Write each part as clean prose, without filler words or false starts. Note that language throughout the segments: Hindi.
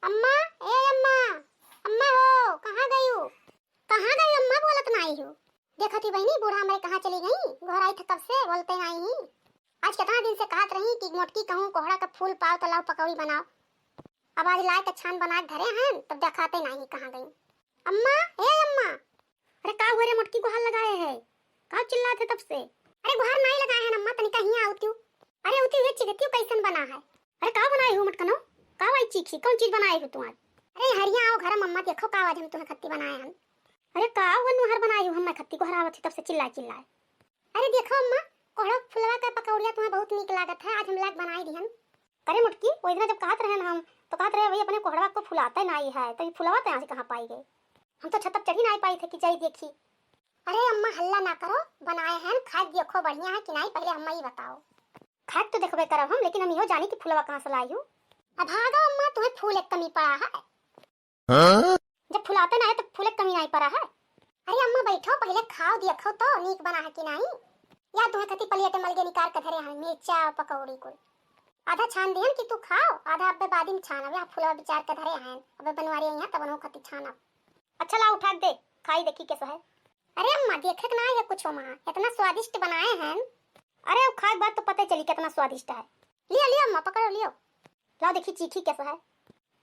अम्मा, ए अम्मा, अम्मा हो, कहाँ गई हो? कहाँ गई अम्मा, बोलत नहीं हो? देखा थी बहनी बूढ़ा हमारे कहाँ चली गई? घर आई था तब से बोलते नहीं ही। आज कितना दिन से कहत रही कि मोटकी कहूँ कोहड़ा का फूल पाओ तो लाओ पकौड़ी बनाओ। अब आज लाए के छान बना के धरे हैं तब दिखाते नहीं कहाँ गई। अम्मा, ए अम्मा, अरे का हुआ रे मोटकी गुहार लगाए है? का चिल्लाते तब से? अरे गुहार नहीं लगाए हैं अम्मा, तनिका ही आउती हूँ। अरे उती हुई चिगती कैसन बना है? अरे का बनाई हो मटकनो? का वाई चीखी कौन चीज बनाई हो तुम आज? अरे हरिया आओ घर मम्मा देखो का आज हम तुम्हें खत्ती बनाए हैं। अरे का वनुहर बनाई हो? हम खत्ती को हरावत थी तब से चिल्लाए चिल्लाए। अरे देखो अम्मा, कोहड़ा फुलवा का पकौड़िया तुम्हें बहुत नीक लागत है, आज हम लाग बनाई दिहन। अरे मुटकी ओइ दिन जब कहत रहे हम तो कहत रहे भाई अपने कोहड़ा को फुलाते नहीं है, तो ये फुलवा तो यहाँ से कहाँ पाई गए? हम तो छत तक चढ़ी नहीं पाई थे कि जाई देखी। अरे अम्मा हल्ला ना करो, बनाए हैं खा देखो बढ़िया है कि नहीं, पहले अम्मा ही बताओ। खा तो देखबे करब हम, लेकिन हम यो जानी कि फुलवा कहाँ से लाई हो। अब भागो अम्मा, तुम्हें फूल एक कमी पड़ा है। हाँ? जब फुलाते ना है तो फूल एक कमी नहीं पड़ा है। अरे अम्मा बैठो, पहले खाओ देखो तो नीक बना है कि नहीं। या तुम्हें कति पलियटे मलगे निकाल के धरे हैं मिर्चा पकौड़ी को। आधा छान दिहन कि तू खाओ, आधा अबे बाद में छान। अब फुलवा विचार के धरे हैं, अबे बनवारी यहाँ तब कति छाना। अच्छा ला उठा दे, खाई देखी कैसा है। अरे अम्मा देखे ना है कुछ मां, इतना स्वादिष्ट बनाए हैं। अरे अब खाए बात तो पता चली कितना स्वादिष्ट है। लियो लियो अम्मा, पकड़ो लियो, लाओ देखी चीखी कैसा है।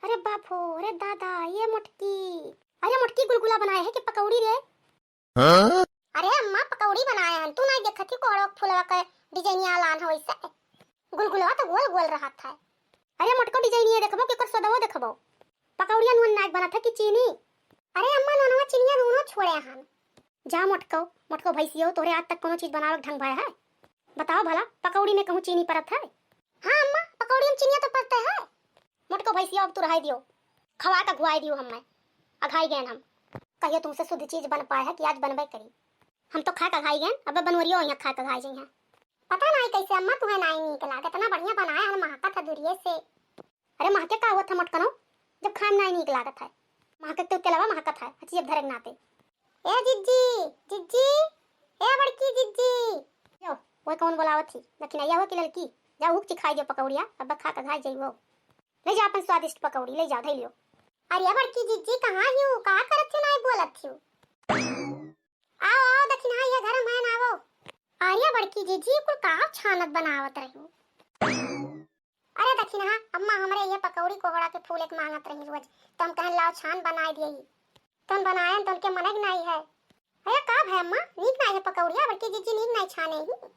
अरे बापो, अरे दादा, ये मुटकी, अरे मुटकी गुलगुला बनाए है कि पकौड़ी रे? हाँ? अरे अम्मा पकौड़ी बनाए हैं, तू नहीं देखा थी कोहड़ा फुलवा का डिजाइनिया लान है वैसे? गुलगुला तो गोल गोल रहा था। अरे मुटको डिजाइनिया देखबो कि कर सदवो देखबो? पकौड़िया नुन नाक बना था कि चीनी? अरे अम्मा ननवा चिनिया दोनों छोड़े हैं। जा मुटको, मुटको भैसियो तोरे आज तक कोनो चीज बनावे ढंग भाई है? बताओ भला पकौड़ी में कहूं चीनी परत है? हां अम्मा, पकौड़ी में चीनी तो पड़ता है। मुटको भैसियो अब तू रहाई दियो, खवा का घुआई दियो हमें, अघाई गए हम। कहियो तुमसे शुद्ध चीज बन पाए है कि आज बनबे करी? हम तो खा का खाई गए, अब बनवरियो यहां खा का खाई जई है। पता नहीं कैसे अम्मा तुम्हें नहीं नीक लागे, इतना बढ़िया बनाया है, महका था दूरिये से। अरे महके का हुआ था मटकनो, जब खान नहीं नीक लागत है? महके तो तेलवा महकत है, अच्छी अब धरक नाते। ए जिज्जी, जिज्जी, ए बड़की जिज्जी, यो वो कौन बोलावत थी? लखनैया हो कि लड़की? जा उख चिखाई दियो पकौड़िया, अब खा का खाई जइबो। ले जा अपन स्वादिष्ट पकौड़ी ले जा, धइ लियो। अरे बड़की जिज्जी कहां हियो, का करत छी नहीं बोलत छी? आओ आओ दखिना ये घर में आवो। आर्या बड़की जीजी कुल का छानत बनावत रही हूँ। अरे दखिना अम्मा हमरे ये पकौड़ी कोहड़ा के फूल एक मांगत रही रोज, तो हम कहन लाओ छान बनाई दिए। तुम बनाए तो उनके मनक नहीं है। अरे का भाई अम्मा नीक नहीं है पकौड़िया, बड़की जीजी नीक नहीं छाने ही।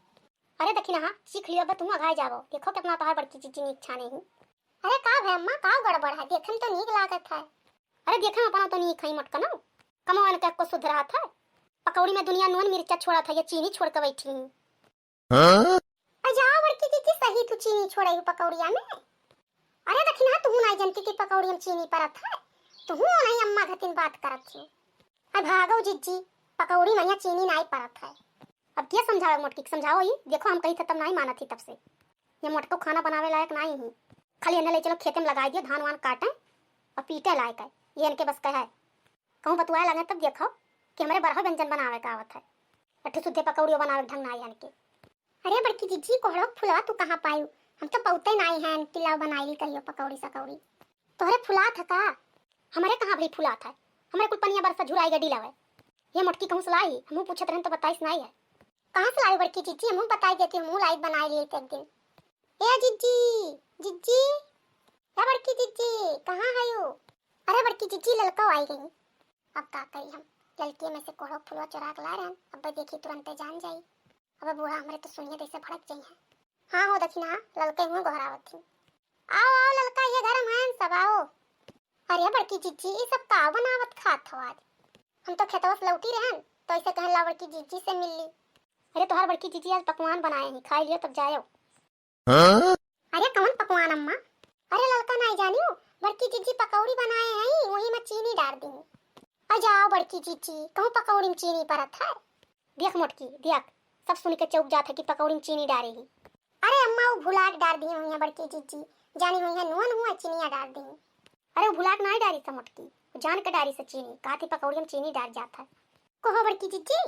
अरे दखिना सीख लियो, तुम अघाई जाओ, देखो कितना तोहार बड़की जीजी नीक छाने ही। अरे का भाई अम्मा का गड़बड़ है, देखे में तो नीक लागत है। अरे देखे में अपना तो नीक है मटकनो, कमवन के को सुध रहा था। पकौड़ी में दुनिया नून मिर्चा छोड़ा था, ये चीनी छोड़ के बैठी हूँ। हाँ? जाओ बड़की जीजी सही तू चीनी छोड़े हूँ पकौड़िया में। अरे दखिना तू नहीं जानती कि पकौड़ी में चीनी परत है, तू नहीं अम्मा घतिन बात करत थी। अब भागो जीजी, पकौड़ी में चीनी नहीं परत है। अब क्या समझाओ मोटकी, समझाओ ही, देखो हम कही थे तब नहीं माना थी तब से। ये मोटको खाना बनावे लायक नहीं है, खाली इन्हें ले चलो खेते में लगाई दियो, धान वान काटे और पीटे लायक है, ये इनके बस का है। कहूँ बतुआए लगे तब देखो कि हमारे बरहा व्यंजन बनावे का आवत है, अट्ठे सुद्धे पकौड़ियों बनावे ढंग ना यान के। अरे बड़की जीजी कोहड़ा फुलवा तू कहाँ पायू, हम तो पौते नहीं हैं पिलाव बनाई कहियो पकौड़ी सकौड़ी। तोहरे फुला था का? हमारे कहाँ भाई फुला था, हमारे कुल पनिया बरसा झुराई गडी लावे। ये मोटकी कहूँ से लाई, हमहू पूछत रहन तो बताइस नहीं है। कहाँ से लाई बड़की जीजी, हमहू बताई देती हूँ, लाई बनाई लिए एक दिन। ए जीजी, जीजी, या बड़की जीजी कहाँ है यू? अरे बड़की जीजी ललका आई गई, अब का करी हम, लड़की में से कोहड़ा फुलवा चुरा के ला रहे हैं, अब देखी तुरंत जान जाई। अब बूढ़ा हमारे तो सुनिए जैसे भड़क जाई है। हाँ हो दखिना ललके हूँ गोहरावत थी। आओ आओ ललका ये गरम है सब आओ। अरे बड़की जीजी ये सब का बनावत खात हो आज? हम तो खेतवा से लौटी रहन तो ऐसे कहन ला बड़की जीजी से मिल ली। अरे तोहार बड़की जीजी आज पकवान बनाए हैं, खाई लियो तब जायो। हाँ? अरे कौन पकवान अम्मा? अरे ललका नहीं जानियो, बड़की जीजी पकौड़ी बनाए हैं, वही में चीनी डाल दी। आ जाओ बड़की जीजी, कहूँ पकौड़ी में चीनी परत है? देख मोटकी देख, सब सुन के चौक जाता कि पकौड़ी में चीनी डाली ही। अरे अम्मा वो भुला के डाल दी हुई है बड़की जीजी, जानी हुई है नून हुआ चीनिया डाल दी। अरे वो भुला के नहीं डाली था मोटकी, जान के डाली से चीनी, कहा थी पकौड़ी में चीनी डाल जाता है। कहो बड़की जीजी।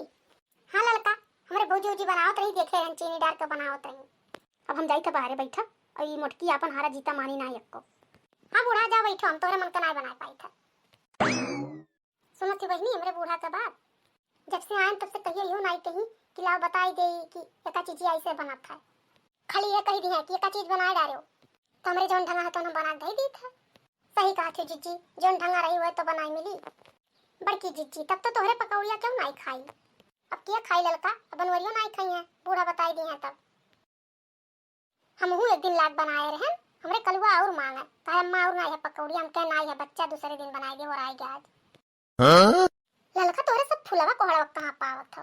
हाँ ललका हमारे भौजी उजी बनावत रही, देखे हैं चीनी डाल के बनावत रही। अब हम जाई था बाहर बैठा और ये मोटकी अपन हारा जीता मानी नहीं एको। हाँ बूढ़ा जा बैठो, हम तोरे मन का नहीं बना पाई था। सुनो थी बहनी हमरे बूढ़ा का बात, जब से आए तब से कहियो यूं नहीं कही कि लाओ बताई दे कि एका चीज ऐसे बना था। खाली ये कही दी है कि एका चीज बना डालो तो हमरे जोन ढंगा तो ना बना दे दी था। सही कहा थी जीजी, जोन ढंगा रही हुए तो बनाई मिली। बड़की जीजी तब तो तोहरे पकौड़िया क्यों नहीं खाई? अब क्या खाई ललका, अब बनवरियो नहीं खाई है, बूढ़ा बताई दी है तब। हम एक दिन लाग बनाए रहे, हमरे कलुआ और मांगे कहे अम्मा और नहीं है पकौड़ी, हम कहे नहीं है बच्चा दूसरे दिन बनाई दे और आई गया आज। हाँ? ललका तोरे सब फुलवा कोहड़ा कहां पावत हो?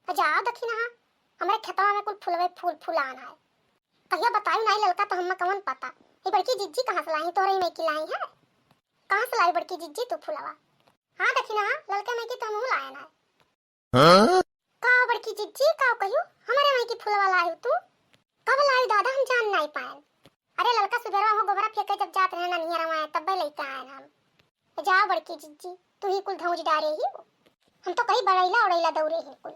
तो जाओ देखी ना हमरे खेतवा में कुल फुलवे फूल फुलान है। कहिया बताई नहीं ललका तो हमें कौन पता। ये बड़की जिज्जी कहां से लाई? तोरे में की लाई है? कहां से लाई बड़की जिज्जी तू फुलवा? हां देखी ना ललका में की तो मुंह लाया ना। हां का बड़की जिज्जी का कहियो हमारे में की फुलवा लाई तू? कब लाई दादा हम जान नहीं पाए। अरे ललका सुबेरवा हो गोबरा फेंके जब जात रहना नहीं रवा तब लेके आए हम। जाओ बड़की जिज्जी तू ही कुल धौज डारे ही, हम तो कहीं बड़ैला उड़ैला दौड़े ही कुल।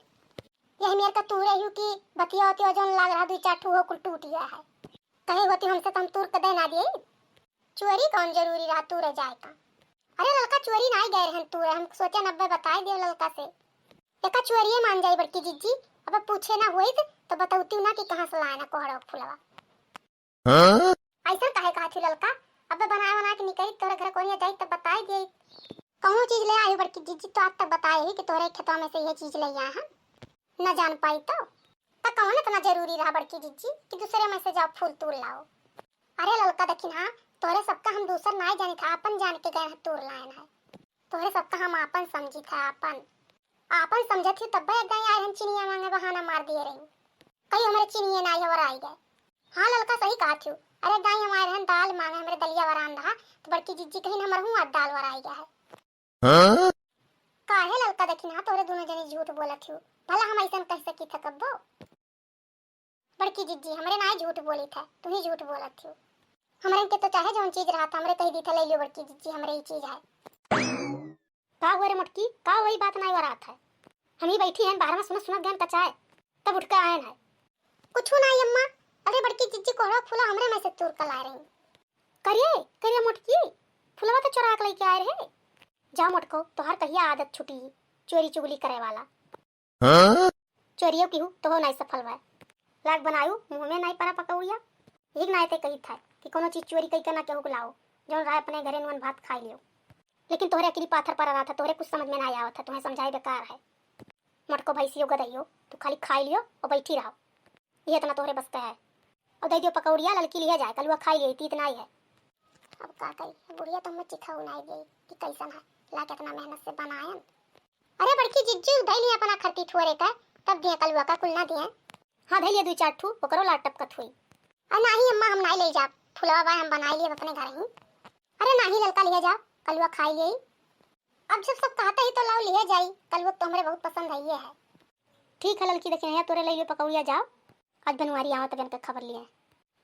यही मेरे का तूरे ही कि बतिया होती जोन लाग रहा दू चार हो कुल टूट गया है। कहे होती हमसे तो हम तूर के दे ना दिए। चोरी कौन जरूरी रहा तूरे जाए का? अरे ललका चोरी नहीं गए रहन तूरे, हम सोचे 90 बताई दे ललका से। एका चोरी मान जाई बड़की जिज्जी, अब पूछे ना होई तो बताऊती ना कि कहां से लाया ना कोहड़ा फुलवा। हां ऐसा काहे कहा थी ललका? अब बना के निकली तोरे घर कोरिया जाई तब बताई दे। कौन चीज ले आई बड़की जिज्जी तो आज तक बताए ही कि तोरे खेतवा में से ये चीज ले आया है। न जान पाई तो कौन इतना जरूरी रहा बड़की जिज्जी कि दूसरे में से जाओ फूल तोड़ लाओ। अरे ललका देखी ना तोरे सबका हम दूसर नहीं जानी था, अपन जान के गए तोड़ लाए है। तोरे सबका हम अपन समझी था, अपन समझे थी तब गए आए हम चिनिया मांगे बहाना मार दिए रही। कहीं हमारे चिनिया नहीं है और आई गए। हाँ ललका सही कहा थी। अरे गाय हमारे हम दाल मांगे हमारे दलिया वरान रहा तो बड़की जिज्जी कहीं हमर हूं आज दाल वर आई गया है। हाँ? काहे ललका देखी ना तोरे दोनों जने झूठ बोलत थी, भला हम ऐसा कह सकी था कब्बो? बड़की जिज्जी हमरे ना झूठ बोली था, तू ही झूठ बोलत थी। हमरे के तो चाहे जोन चीज रहा था हमरे कह दी था ले लियो बड़की जिज्जी हमरे ही चीज है। का हुआ रे मोटकी, का वही बात नहीं हो रहा था? हम ही बैठी हैं बाहर में सुनत गए कचाए तब उठ के आए ना। कुछ नहीं अम्मा, अरे बड़की जिज्जी कोहड़ा फूला हमरे में से तोड़ कर ला रही। करिए मोटकी फुलवा तो चुरा के लेके आए रहे। जा मोटको तोहर कहिया आदत छुटी चोरी चुगली करे वाला। हाँ? चोरियो की हूँ तो हो नहीं सफल भाई लाग बनायू मुंह में नहीं पड़ा पकौड़िया। एक ना ते कही था कि कोनो चीज चोरी कई करना केहू लाओ जो राय अपने घरे नुन भात खा लियो। लेकिन तोहरे अकेली पाथर पर रहा था, तोहरे कुछ समझ में नहीं आया था, तुम्हें समझाई बेकार है। मोटको भैंसियो गदइयो तू खाली खाई लियो और बैठी रहो, ये इतना तोहरे बस का है। और दे दियो पकौड़िया लड़की लिया जाए कलुआ खाई लिए इतना ही है। अब का कही बुढ़िया तो मैं चिखाऊ नहीं गई कि कैसन है ला कितना मेहनत से बनायन। अरे बड़की जिज्जी धैली अपना खरती ठोरे का तब दिए कलुआ का कुल ना दिए। हां धैलिए दो चार ठू पकड़ो ला टपकत हुई। अरे नहीं अम्मा हम नहीं ले जा फुलवा बा हम बनाई लिए अपने घर ही। अरे नहीं ललका लिए जा कलुआ खाई लिए। अब जब सब कहते ही तो लाओ लिए जाई, कलुआ तो हमरे बहुत पसंद है ये है। ठीक है ललकी देखे तोरे ले लियो पकौड़िया जाओ, आज बनवारी आओ तब इनके खबर लिए।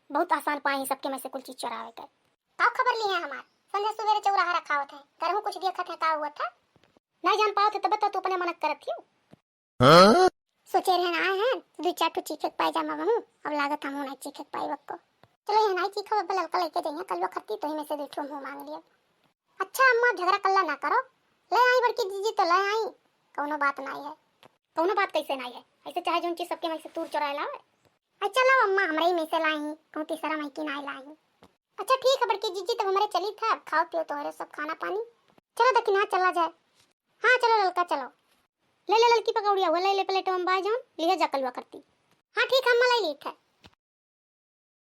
बहुत आसान पाए सबके में से कुल चीज चुरावे के। का खबर लिए हमार संजय सुबेरे चौराहा रखा होता है घर में कुछ देखा था का हुआ था नहीं जान पाओ थे तब तो तू अपने मनक करत थी। हां सोचे रहे ना हैं दो चार ठो चीखे पाई जामा हूं, अब लागत हम नहीं चीखे पाई वक्को। चलो ये नहीं चीखो अब ललका लेके जाइए कलवा खत्ती तो ही में से देखो मुंह मांग लिया। अच्छा अम्मा झगड़ा कल्ला ना करो, ले आई बड़की दीदी तो ले आई, कोनो बात नहीं है। कोनो बात कैसे नहीं है, ऐसे चाहे जोन चीज सबके में से तूर चुराए लावे। अच्छा लो अम्मा हमरे ही में से लाई कहूं तीसरा में की नहीं लाई। अच्छा ठीक है बड़की जीजी तब हमारे चली था, खाओ पियो तो सब खाना पानी। चलो दक्षिणा चला जाए। हाँ चलो ललका चलो ले ले ललकी पकौड़िया वो ले ले प्लेट में बाय जाऊं लिए जा कलवा करती। हाँ ठीक है अम्मा ले ली था।